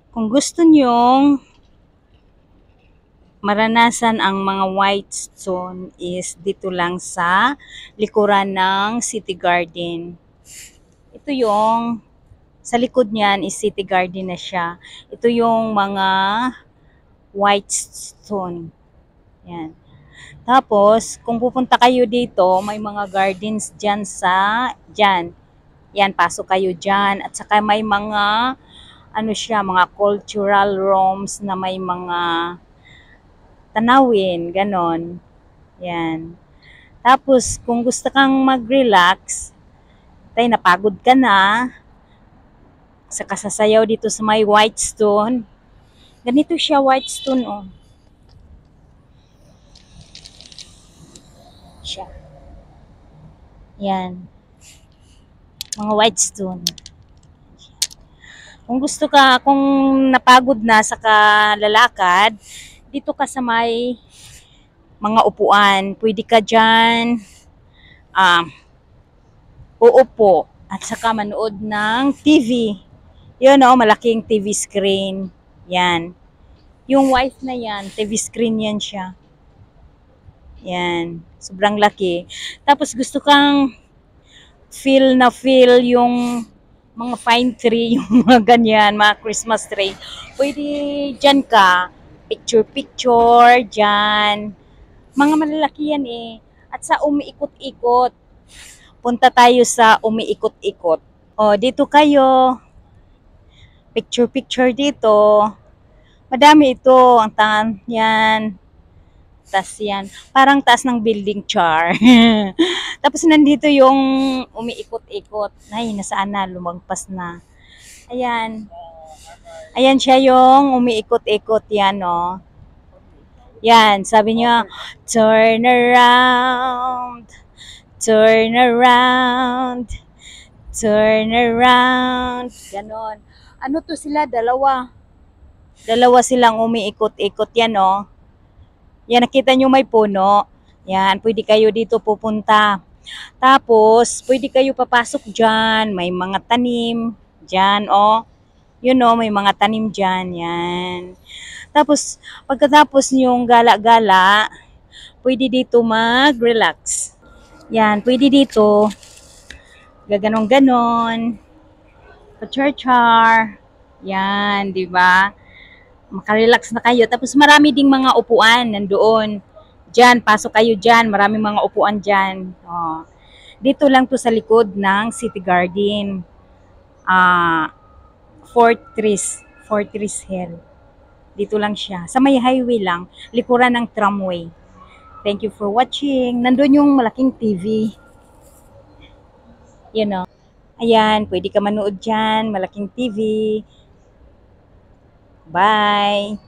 Kung gusto nyong maranasan ang mga white stone is dito lang sa likuran ng City Garden. Ito yung sa likod niyan is City Garden na siya. Ito yung mga white stone. Yan. Tapos, kung pupunta kayo dito, may mga gardens dyan. Yan, pasok kayo dyan. At saka may mga, ano siya, mga cultural rooms na may mga tanawin, ganon. Yan. Tapos, kung gusto kang mag-relax, tay napagod ka na, sa kasasayaw dito sa may white stone. Ganito siya, white stone, oh. Siya. Yan. Mga white stone. Kung gusto ka, kung napagod na sa kalalakad, dito ka sa may mga upuan. Pwede ka dyan, uupo, at saka manood ng TV. Yun o, malaking TV screen. Yan. Yung white na yan, TV screen yan siya. Yan. Sobrang laki. Tapos gusto kang feel yung mga pine tree, yung mga ganyan, mga Christmas tree. Pwede dyan ka, picture-picture, dyan. Mga malalaki yan eh. At sa umiikot-ikot, punta tayo sa umiikot-ikot. O, dito kayo, picture-picture dito. Madami ito, ang yan. Tas yan, parang taas ng building char. Tapos nandito yung umiikot-ikot. Ay, nasaan na, lumagpas na. Ayan. Ayan siya yung umiikot-ikot yan, no. Yan, sabi niya, turn around, turn around, turn around. Ganon. Ano to sila? Dalawa. Dalawa silang umiikot-ikot yan, no. Yan, nakita nyo may puno. Yan, pwede kayo dito pupunta. Tapos, pwede kayo papasok dyan. May mga tanim. Dyan, oh. Yun, oh, may mga tanim dyan. Yan. Tapos, pagkatapos yung gala-gala, pwede dito mag-relax. Yan, pwede dito. Gaganon-ganon. Pa-char-char. Yan, di ba? Makarelax na kayo. Tapos marami ding mga upuan nandoon. Diyan, pasok kayo diyan. Maraming mga upuan diyan. Oh. Dito lang to sa likod ng City Garden. Fortress Hill. Dito lang siya. Sa may highway lang. Likuran ng tramway. Thank you for watching. Nandun yung malaking TV. You know. Ayan, pwede ka manood dyan. Malaking TV. Bye!